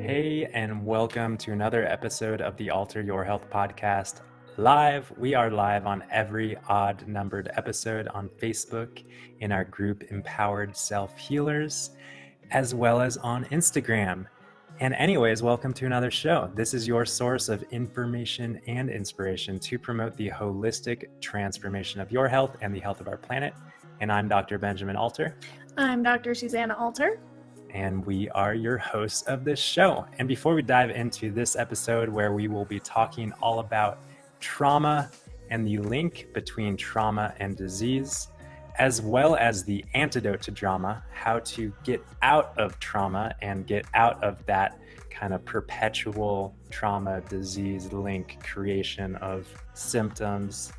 Hey, and welcome to another episode of the Alter Your Health podcast live. We are live on every odd numbered episode on Facebook in our group Empowered Self Healers, as well as on Instagram. And, anyways, welcome to another show. This is your source of information and inspiration to promote the holistic transformation of your health and the health of our planet. And I'm Dr. Benjamin Alter. I'm Dr. Susanna Alter. And we are your hosts of this show. And before we dive into this episode, where we will be talking all about trauma and the link between trauma and disease, as well as the antidote to trauma, how to get out of trauma and get out of that kind of perpetual trauma disease link creation of symptoms.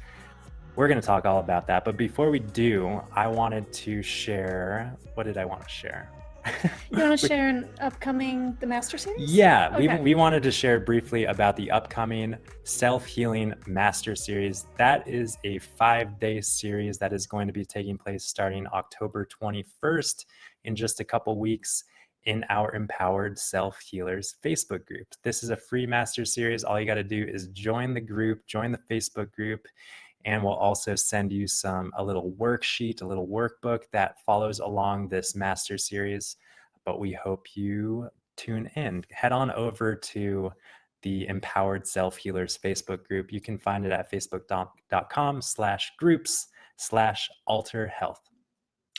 We're going to talk all about that. But before we do, I wanted to share, what did I want to share? You want to share the Master Series? Yeah, Okay. we wanted to share briefly about the upcoming Self-Healing Master Series. That is a 5-day series that is going to be taking place starting October 21st in just a couple weeks in our Empowered Self Healers Facebook group. This is a free Master Series. All you got to do is join the group, join the Facebook group, and we'll also send you a little worksheet, a little workbook that follows along this Master Series. But we hope you tune in. Head on over to the Empowered Self Healers Facebook group. You can find it at facebook.com/groups/alterhealth.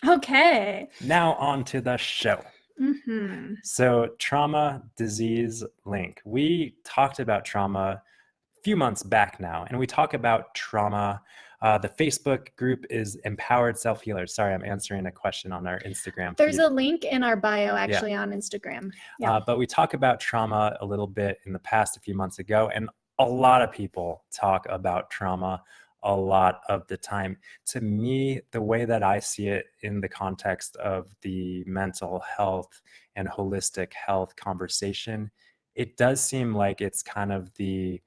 Okay. Now on to the show. Mm-hmm. So trauma, disease link. We talked about trauma few months back now, and we talk about trauma. The Facebook group is Empowered Self Healers. Sorry, I'm answering a question on our Instagram feed. There's a link in our bio actually on Instagram. Yeah. But we talk about trauma a little bit in the past, a few months ago, and a lot of people talk about trauma a lot of the time. To me, the way that I see it in the context of the mental health and holistic health conversation, it does seem like it's kind of the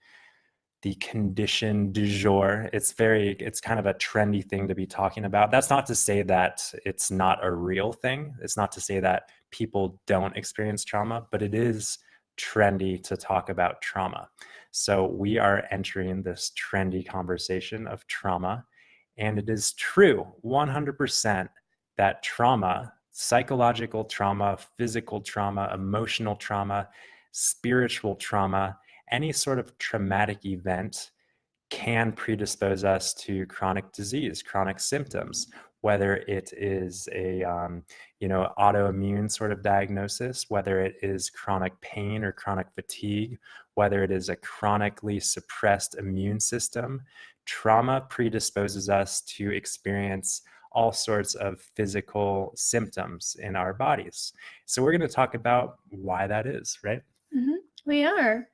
condition du jour. It's kind of a trendy thing to be talking about. That's not to say that it's not a real thing. It's not to say that people don't experience trauma, but it is trendy to talk about trauma. So we are entering this trendy conversation of trauma. And it is true 100% that trauma, psychological trauma, physical trauma, emotional trauma, spiritual trauma, any sort of traumatic event can predispose us to chronic disease, chronic symptoms, whether it is a autoimmune sort of diagnosis, whether it is chronic pain or chronic fatigue, whether it is a chronically suppressed immune system. Trauma predisposes us to experience all sorts of physical symptoms in our bodies. So we're going to talk about why that is, right? Mm-hmm. We are.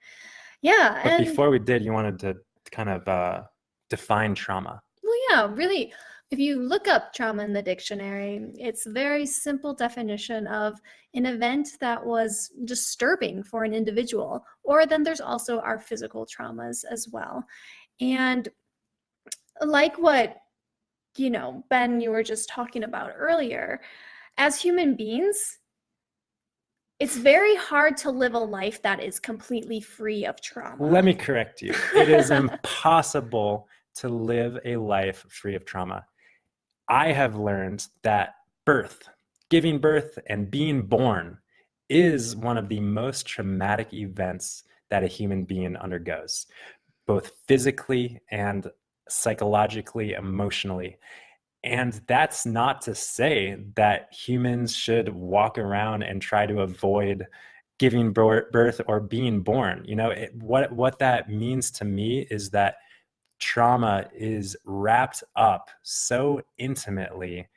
Yeah. But before we did, you wanted to kind of define trauma. Well, yeah, really. If you look up trauma in the dictionary, it's a very simple definition of an event that was disturbing for an individual. Or then there's also our physical traumas as well. And like what, Ben, you were just talking about earlier, as human beings, it's very hard to live a life that is completely free of trauma. Let me correct you. It is impossible to live a life free of trauma. I have learned that giving birth and being born is one of the most traumatic events that a human being undergoes, both physically and psychologically, emotionally. And that's not to say that humans should walk around and try to avoid giving birth or being born. What that means to me is that trauma is wrapped up so intimately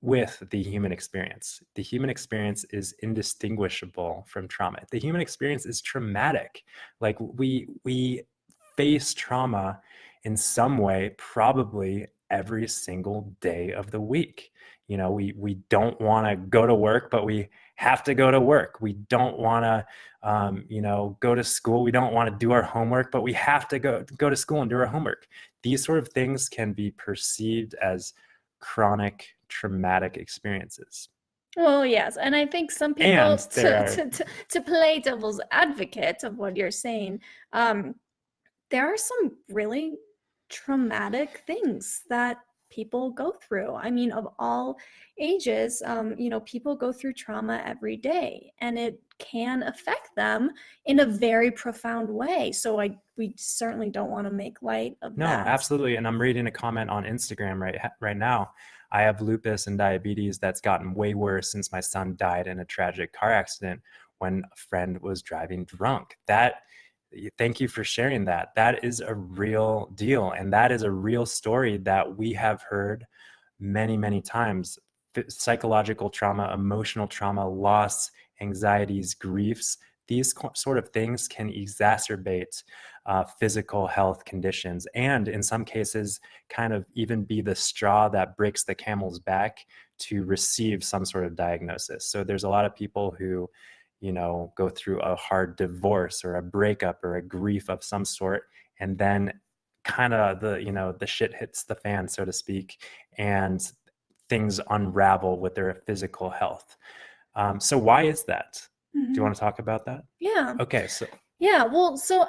with the human experience. The human experience is indistinguishable from trauma. The human experience is traumatic. Like we face trauma in some way, probably every single day of the week. We don't want to go to work, but we have to go to work. We don't want to, go to school. We don't want to do our homework, but we have to go to school and do our homework. These sort of things can be perceived as chronic traumatic experiences. Well, yes, and I think some And people, there to are, to play devil's advocate of what you're saying, um, there are some really traumatic things that people go through. I mean, of all ages, people go through trauma every day, and it can affect them in a very profound way. So we certainly don't want to make light of no, that. absolutely. And I'm reading a comment on Instagram right now. I have lupus and diabetes that's gotten way worse since my son died in a tragic car accident when a friend was driving drunk. Thank you for sharing that. That is a real deal. And that is a real story that we have heard many, many times. Psychological trauma, emotional trauma, loss, anxieties, griefs, these sort of things can exacerbate physical health conditions, and in some cases kind of even be the straw that breaks the camel's back to receive some sort of diagnosis. So there's a lot of people who, go through a hard divorce or a breakup or a grief of some sort, and then kind of the shit hits the fan, so to speak, and things unravel with their physical health. So why is that? Do you Mhm. want to talk about that? Yeah. Okay, so Yeah, well, so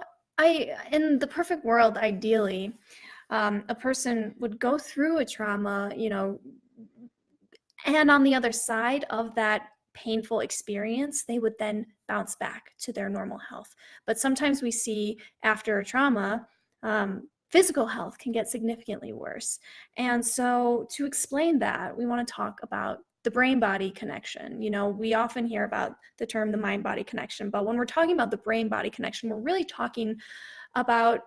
in the perfect world, ideally, a person would go through a trauma, and on the other side of that painful experience, they would then bounce back to their normal health. But sometimes we see after a trauma, physical health can get significantly worse. And so, to explain that, we want to talk about the brain body connection. We often hear about the term the mind body connection, but when we're talking about the brain body connection, we're really talking about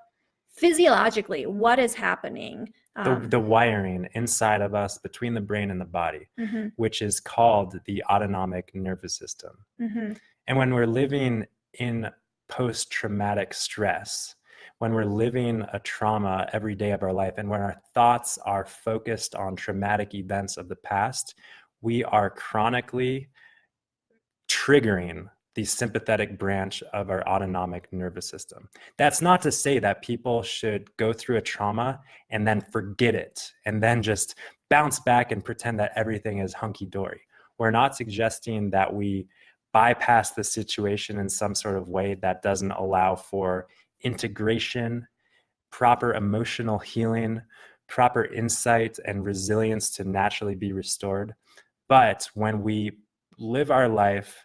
physiologically what is happening. the wiring inside of us between the brain and the body, Mhm, which is called the autonomic nervous system. mhm, And when we're living in post-traumatic stress, when we're living a trauma every day of our life, and when our thoughts are focused on traumatic events of the past, we are chronically triggering the sympathetic branch of our autonomic nervous system. That's not to say that people should go through a trauma and then forget it and then just bounce back and pretend that everything is hunky-dory. We're not suggesting that we bypass the situation in some sort of way that doesn't allow for integration, proper emotional healing, proper insight, and resilience to naturally be restored. But when we live our life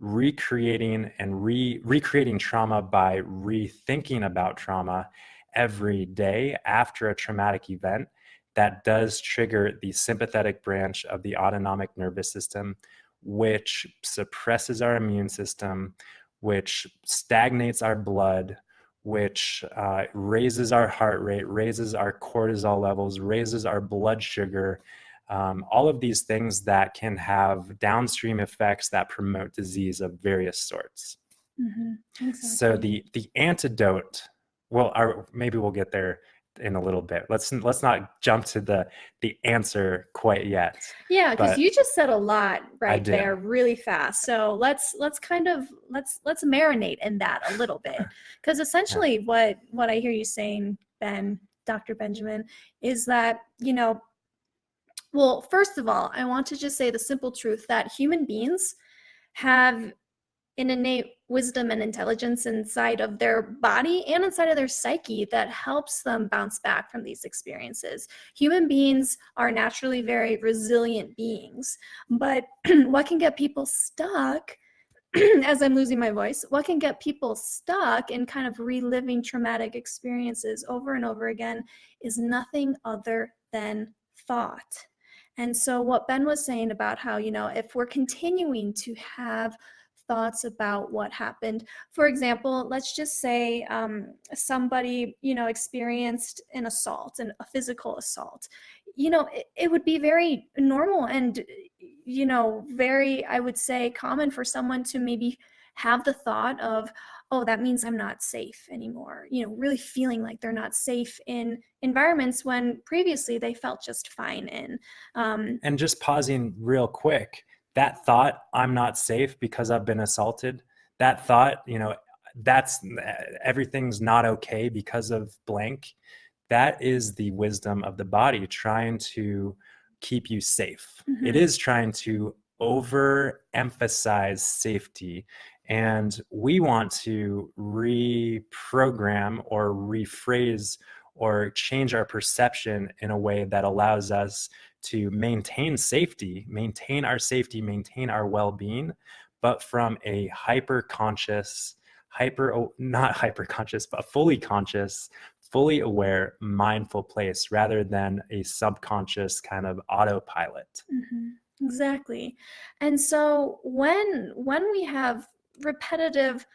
recreating and recreating trauma by rethinking about trauma every day after a traumatic event, that does trigger the sympathetic branch of the autonomic nervous system, which suppresses our immune system, which stagnates our blood, which raises our heart rate, raises our cortisol levels, raises our blood sugar, all of these things that can have downstream effects that promote disease of various sorts. mhm, So exactly. the antidote, well, maybe we'll get there in a little bit. Let's not jump to the answer quite yet, Yeah, because but you just said a lot I right do. there really fast. So let's kind of let's marinate in that a little bit. Because Yeah. essentially what I hear you saying, Ben, Dr. Benjamin, is that, well, first of all, I want to just say the simple truth that human beings have an innate wisdom and intelligence inside of their body and inside of their psyche that helps them bounce back from these experiences. Human beings are naturally very resilient beings, but what can get people stuck, as I'm losing my voice, what can get people stuck in kind of reliving traumatic experiences over and over again is nothing other than thought. And so, what Ben was saying about how, if we're continuing to have thoughts about what happened, for example, let's just say somebody, experienced an assault, a physical assault, it would be very normal and, very, I would say, common for someone to maybe have the thought of, oh, that means I'm not safe anymore, really feeling like they're not safe in environments when previously they felt just fine in. And just pausing real quick, that thought, I'm not safe because I've been assaulted, that thought, that's everything's not okay because of blank. That is the wisdom of the body trying to keep you safe. It Mhm. is trying to overemphasize safety, and we want to reprogram or rephrase or change our perception in a way that allows us to maintain safety, maintain our well-being, but from a not hyper conscious, but fully conscious, fully aware, mindful place, rather than a subconscious kind of autopilot. Exactly. And so when we have repetitive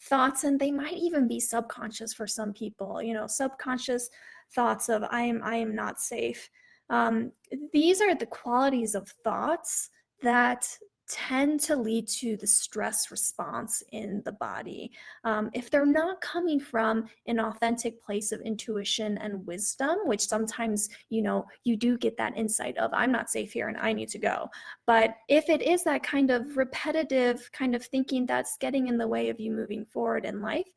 thoughts, and they might even be subconscious for some people, subconscious thoughts of I am not safe. Um, these are the qualities of thoughts that tend to lead to the stress response in the body. If they're not coming from an authentic place of intuition and wisdom, which sometimes, you do get that insight of, I'm not safe here and I need to go. But if it is that kind of repetitive kind of thinking that's getting in the way of you moving forward in life,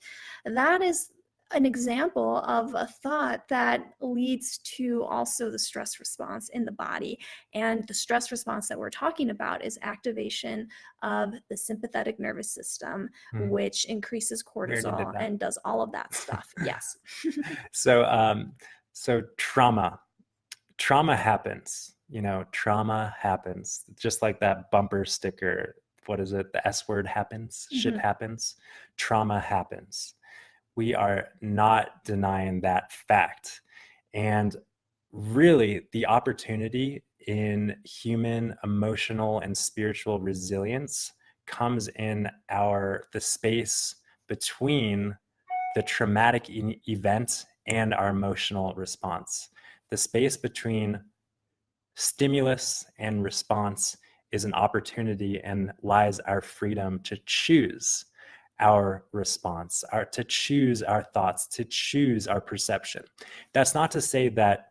that is an example of a thought that leads to also the stress response in the body. And the stress response that we're talking about is activation of the sympathetic nervous system, which increases cortisol and does all of that stuff. Yes. So trauma happens. Trauma happens, just like that bumper sticker. What is it? The S word happens. Shit happens. Trauma happens. We are not denying that fact. And really, the opportunity in human emotional and spiritual resilience comes in the space between the traumatic event and our emotional response. The space between stimulus and response is an opportunity, and lies our freedom to choose our response, to choose our thoughts, to choose our perception. That's not to say that,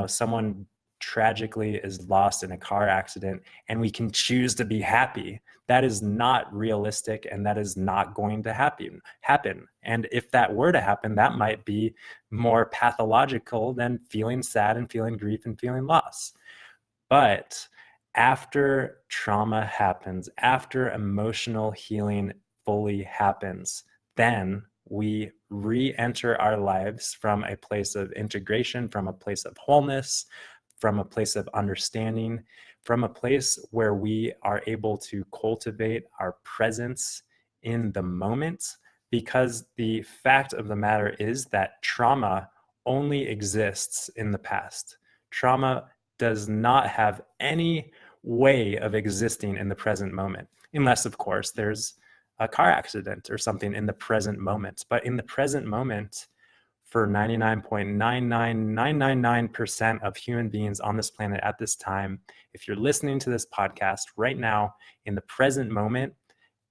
someone tragically is lost in a car accident and we can choose to be happy. That is not realistic, and that is not going to happen. And if that were to happen, that might be more pathological than feeling sad and feeling grief and feeling loss. But after trauma happens, after emotional healing fully happens, then we re-enter our lives from a place of integration, from a place of wholeness, from a place of understanding, from a place where we are able to cultivate our presence in the moment. Because the fact of the matter is that trauma only exists in the past. Trauma does not have any way of existing in the present moment, unless, of course, there's a car accident or something in the present moment. But in the present moment, for 99.99999% of human beings on this planet at this time, if you're listening to this podcast right now, in the present moment,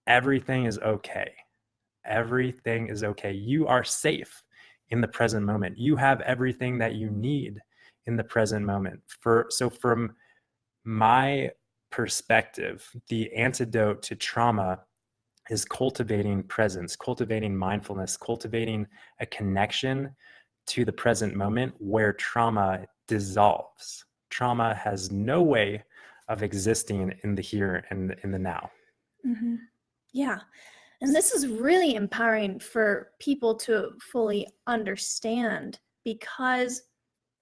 everything is okay. Everything is okay. You are safe in the present moment. You have everything that you need in the present moment. So from my perspective, the antidote to trauma is cultivating presence, cultivating mindfulness, cultivating a connection to the present moment where trauma dissolves. Trauma has no way of existing in the here and in the now. Yeah. And this is really empowering for people to fully understand, because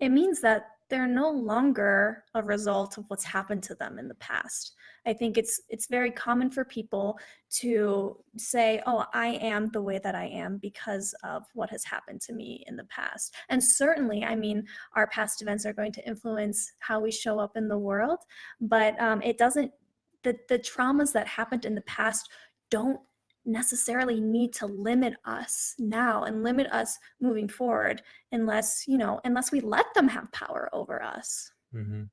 it means that they're no longer a result of what's happened to them in the past. I think it's very common for people to say, oh, I am the way that I am because of what has happened to me in the past. And certainly, our past events are going to influence how we show up in the world, but it doesn't, the traumas that happened in the past don't necessarily need to limit us now and limit us moving forward, unless we let them have power over us. And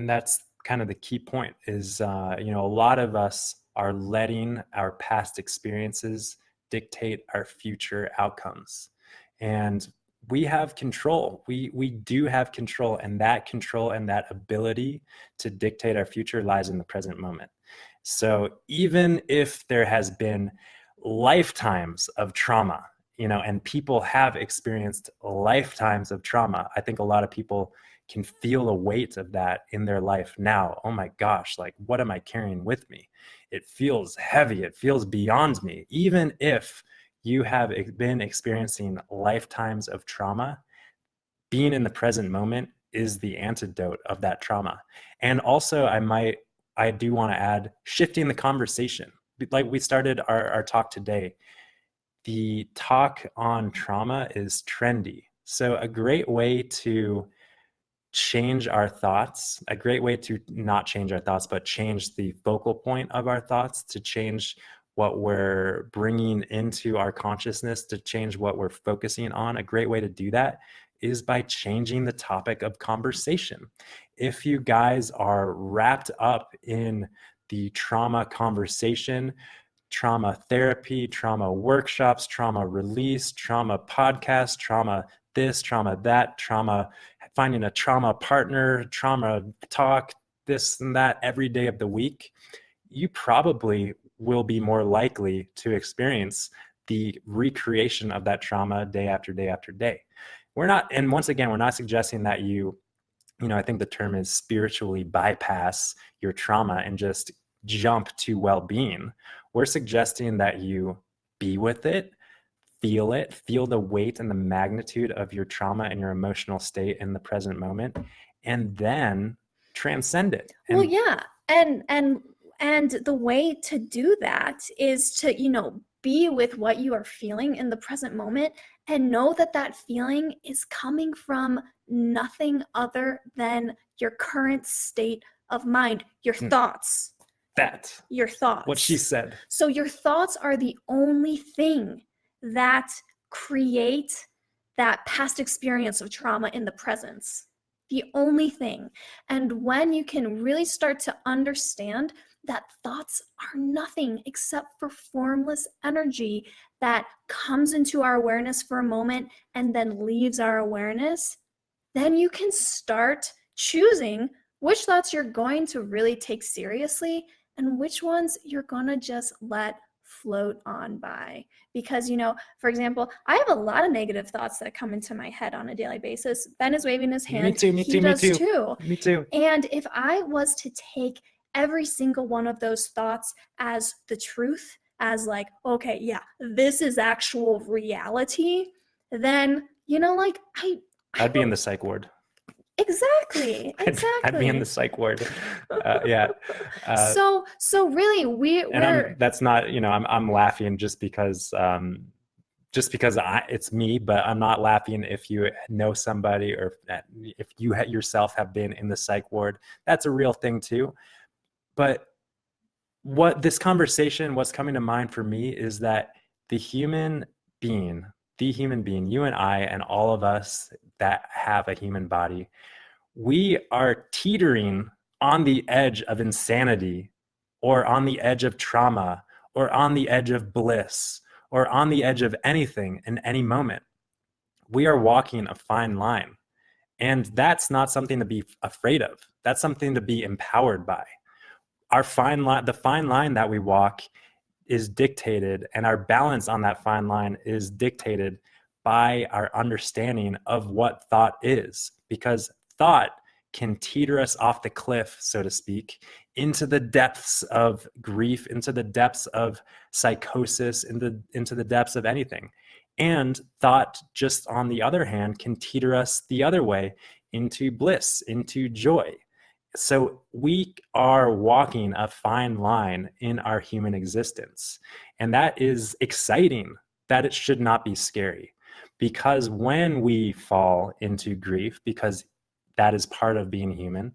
that's kind of the key point is, a lot of us are letting our past experiences dictate our future outcomes. And we have control. We do have control, and that ability to dictate our future lies in the present moment. So even if there has been lifetimes of trauma, and people have experienced lifetimes of trauma, I think a lot of people can feel the weight of that in their life now. Oh my gosh, like, what am I carrying with me? It feels heavy. It feels beyond me. Even if you have been experiencing lifetimes of trauma, being in the present moment is the antidote of that trauma. And also, I do want to add, shifting the conversation. Like we started our talk today, the talk on trauma is trendy. So a great way to change our thoughts, a great way to not change our thoughts, but change the focal point of our thoughts, to change what we're bringing into our consciousness, to change what we're focusing on. A great way to do that is by changing the topic of conversation. If you guys are wrapped up in the trauma conversation, trauma therapy, trauma workshops, trauma release, trauma podcast, trauma this, trauma that, trauma, finding a trauma partner, trauma talk, this and that every day of the week, you probably will be more likely to experience the recreation of that trauma day after day after day. We're not, and once again, we're not suggesting that you know, I think the term is spiritually bypass your trauma and just jump to well-being. We're suggesting that you be with it, feel the weight and the magnitude of your trauma and your emotional state in the present moment, and then transcend it. Well, yeah. And the way to do that is to, you know, be with what you are feeling in the present moment and know that that feeling is coming from nothing other than your current state of mind, your thoughts. Your thoughts. What she said. So your thoughts are the only thing that create that past experience of trauma in the presence. The only thing. And when you can really start to understand that thoughts are nothing except for formless energy that comes into our awareness for a moment and then leaves our awareness, then you can start choosing which thoughts you're going to really take seriously and which ones you're going to just let float on by. Because, you know, for example, I have a lot of negative thoughts that come into my head on a daily basis. Ben is waving his hand. Me too. And if I was to take every single one of those thoughts as the truth, as like, okay, yeah, this is actual reality, then, you know, like I'd be in the psych ward. Exactly. I'd be in the psych ward. Yeah. So really, we're that's not, you know, I'm laughing just because it's me, but I'm not laughing if you know somebody or if you yourself have been in the psych ward. That's a real thing too. But what's coming to mind for me is that the human being, you and I, and all of us that have a human body, we are teetering on the edge of insanity, or on the edge of trauma, or on the edge of bliss, or on the edge of anything in any moment. We are walking a fine line. And that's not something to be afraid of. That's something to be empowered by. The fine line that we walk is dictated, and our balance on that fine line is dictated by our understanding of what thought is, because thought can teeter us off the cliff, so to speak, into the depths of grief, into the depths of psychosis, into the depths of anything. And thought, just on the other hand, can teeter us the other way into bliss, into joy. So we are walking a fine line in our human existence. And that is exciting, that it should not be scary. Because when we fall into grief, because that is part of being human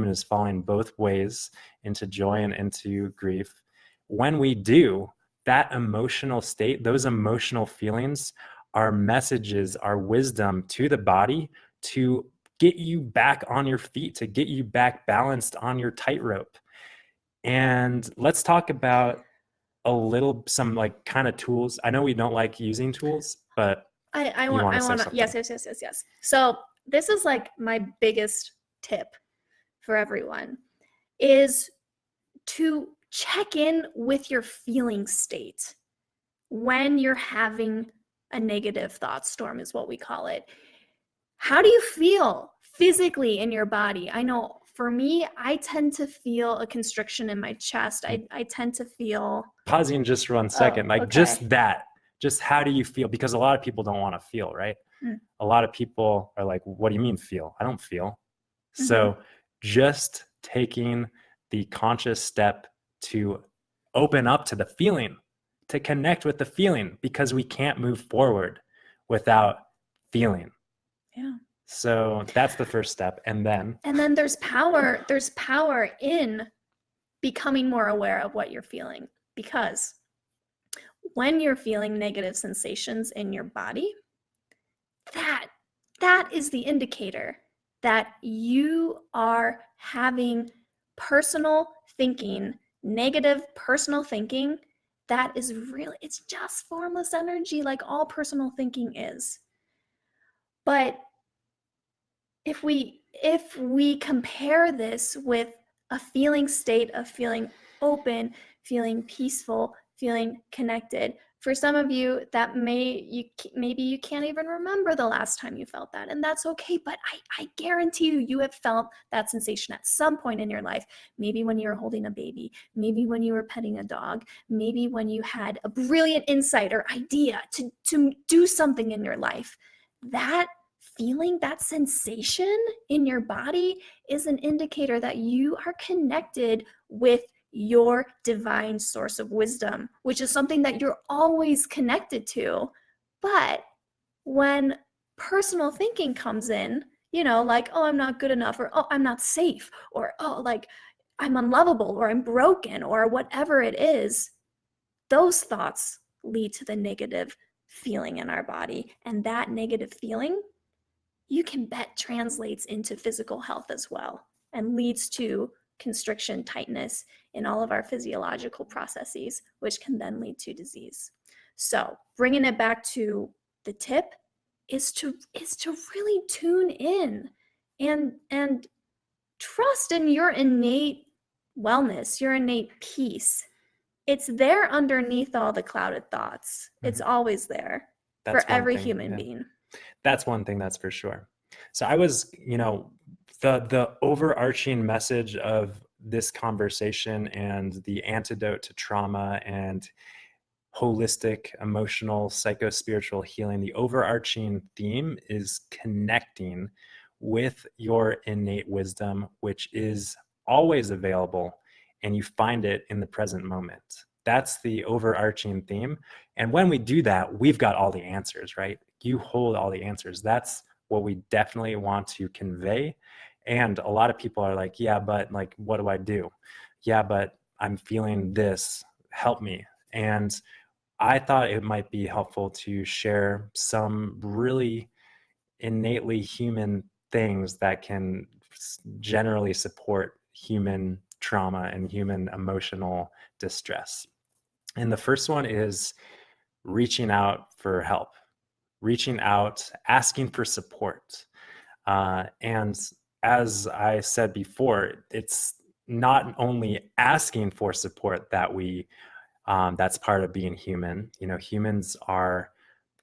is falling both ways, into joy and into grief. When we do, that emotional state, those emotional feelings are messages, are wisdom to the body to get you back on your feet, to get you back balanced on your tightrope. And let's talk about some like kind of tools. I know we don't like using tools, but I want to, yes. So this is like my biggest tip for everyone, is to check in with your feeling state when you're having a negative thought storm, is what we call it. How do you feel physically in your body. I know for me, I tend to feel a constriction in my chest. I tend to feel. Pausing just for 1 second, Oh, like okay. just how do you feel? Because a lot of people don't want to feel, right? Mm. A lot of people are like, what do you mean feel? I don't feel. Mm-hmm. So just taking the conscious step to open up to the feeling, to connect with the feeling, because we can't move forward without feeling. Yeah. So that's the first step. And then there's power in becoming more aware of what you're feeling, because when you're feeling negative sensations in your body, that is the indicator that you are having personal thinking, negative personal thinking. That is really, it's just formless energy, like all personal thinking is. But if we compare this with a feeling state of feeling open, feeling peaceful, feeling connected, for some of you that maybe you can't even remember the last time you felt that, and that's okay. But I guarantee you have felt that sensation at some point in your life. Maybe when you were holding a baby, maybe when you were petting a dog, maybe when you had a brilliant insight or idea to do something in your life. That feeling, that sensation in your body, is an indicator that you are connected with your divine source of wisdom, which is something that you're always connected to. But when personal thinking comes in, like, oh, I'm not good enough, or oh, I'm not safe, or oh, like, I'm unlovable, or I'm broken, or whatever it is, those thoughts lead to the negative feeling in our body. And that negative feeling, you can bet, translates into physical health as well, and leads to constriction, tightness in all of our physiological processes, which can then lead to disease. So bringing it back to the tip is to really tune in and trust in your innate wellness, your innate peace. It's there underneath all the clouded thoughts. It's always there for that's one every thing. human Yeah. being. That's one thing, that's for sure. So I was, the overarching message of this conversation and the antidote to trauma and holistic, emotional, psychospiritual healing, the overarching theme is connecting with your innate wisdom, which is always available, and you find it in the present moment. That's the overarching theme. And when we do that, we've got all the answers, right? You hold all the answers. That's what we definitely want to convey. And a lot of people are like, yeah, but like, what do I do? Yeah, but I'm feeling this. Help me. And I thought it might be helpful to share some really innately human things that can generally support human trauma and human emotional distress. And the first one is reaching out for help, reaching out, asking for support. And as I said before, it's not only asking for support that's part of being human. Humans are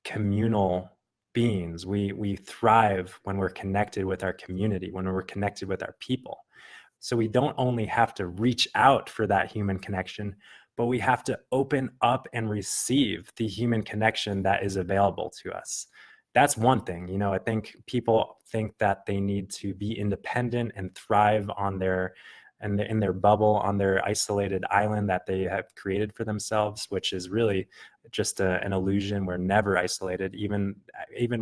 communal beings. We thrive when we're connected with our community, when we're connected with our people. So we don't only have to reach out for that human connection, but we have to open up and receive the human connection that is available to us. That's one thing. I think people think that they need to be independent and thrive on in their bubble, on their isolated island that they have created for themselves, which is really just an illusion. We're never isolated. Even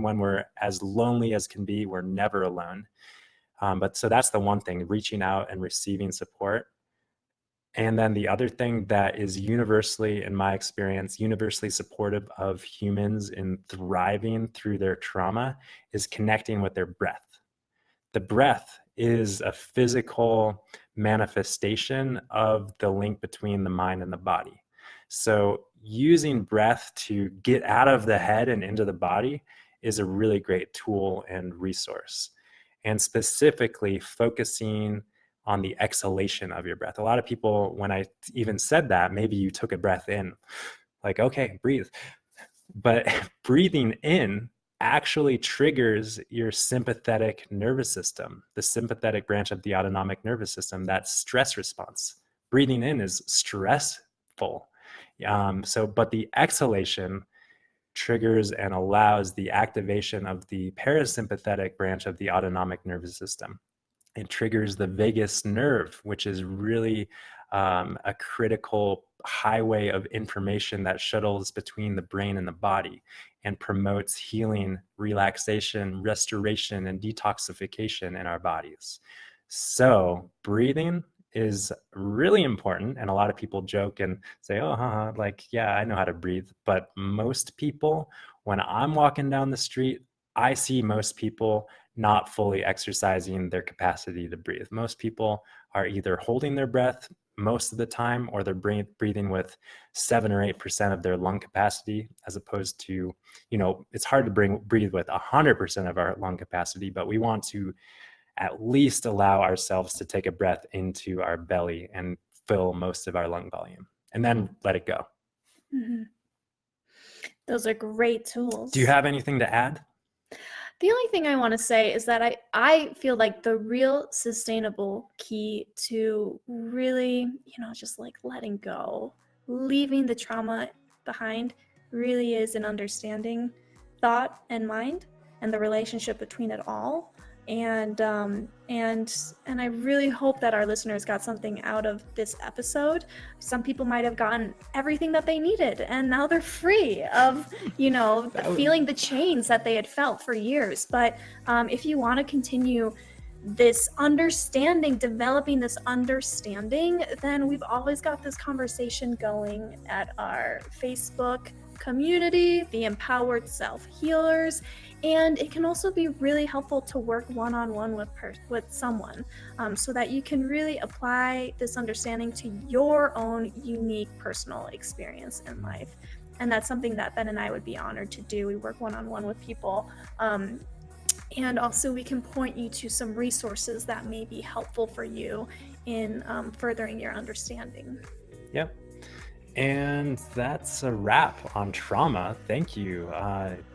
when we're as lonely as can be, we're never alone. But so that's the one thing, reaching out and receiving support. And then the other thing that is universally, in my experience, universally supportive of humans in thriving through their trauma is connecting with their breath. The breath is a physical manifestation of the link between the mind and the body. So using breath to get out of the head and into the body is a really great tool and resource. And specifically focusing on the exhalation of your breath. A lot of people, when I even said that, maybe you took a breath in, like, okay, breathe. But breathing in actually triggers your sympathetic nervous system, the sympathetic branch of the autonomic nervous system, that stress response. Breathing in is stressful. But the exhalation triggers and allows the activation of the parasympathetic branch of the autonomic nervous system. It triggers the vagus nerve, which is really a critical highway of information that shuttles between the brain and the body and promotes healing, relaxation, restoration, and detoxification in our bodies. So breathing is really important. And a lot of people joke and say, oh, like, yeah, I know how to breathe. But most people, when I'm walking down the street, I see most people not fully exercising their capacity to breathe. Most people are either holding their breath most of the time, or they're breathing with 7 or 8% of their lung capacity, as opposed to, it's hard to breathe with 100% of our lung capacity, but we want to at least allow ourselves to take a breath into our belly and fill most of our lung volume, and then let it go. Mm-hmm. Those are great tools. Do you have anything to add? The only thing I want to say is that I feel like the real sustainable key to really, just like letting go, leaving the trauma behind, really is an understanding thought and mind and the relationship between it all. And I really hope that our listeners got something out of this episode. Some people might have gotten everything that they needed, and now they're free of, feeling the chains that they had felt for years. But if you want to continue this understanding, developing this understanding, then we've always got this conversation going at our Facebook community, the Empowered Self-Healers. And it can also be really helpful to work one-on-one with someone, so that you can really apply this understanding to your own unique personal experience in life. And that's something that Ben and I would be honored to do. We work one-on-one with people. And also we can point you to some resources that may be helpful for you in furthering your understanding. Yep. And that's a wrap on trauma. Thank you.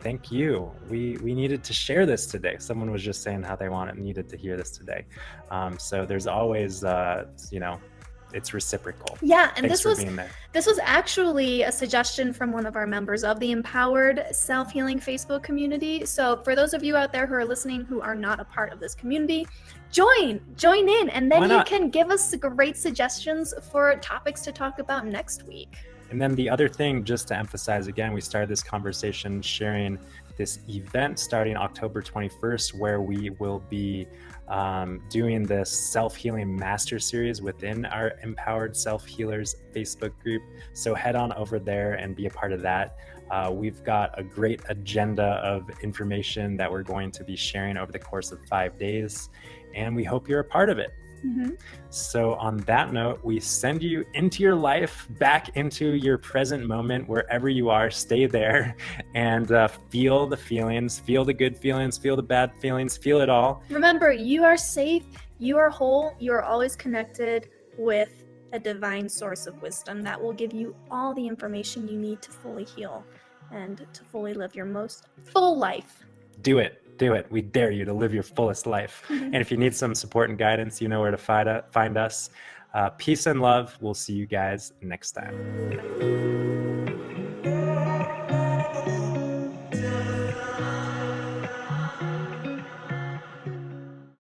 Thank you. We needed to share this today. Someone was just saying how they needed to hear this today. So there's always, it's reciprocal. Yeah, and Thanks for being there. This was actually a suggestion from one of our members of the Empowered Self-Healing Facebook community. So for those of you out there who are listening who are not a part of this community, join in, and then you can give us great suggestions for topics to talk about next week. And then the other thing, just to emphasize again, we started this conversation sharing this event starting October 21st, where we will be doing this self-healing master series within our Empowered Self-Healers Facebook group. So head on over there and be a part of that. We've got a great agenda of information that we're going to be sharing over the course of 5 days, and we hope you're a part of it. Mm-hmm. So on that note, we send you into your life, back into your present moment, wherever you are. Stay there and feel the feelings, feel the good feelings, feel the bad feelings, feel it all. Remember, you are safe, you are whole, you are always connected with a divine source of wisdom that will give you all the information you need to fully heal and to fully live your most full life. Do it. We dare you to live your fullest life. Mm-hmm. And if you need some support and guidance, you know where to find us. Peace and love. We'll see you guys next time.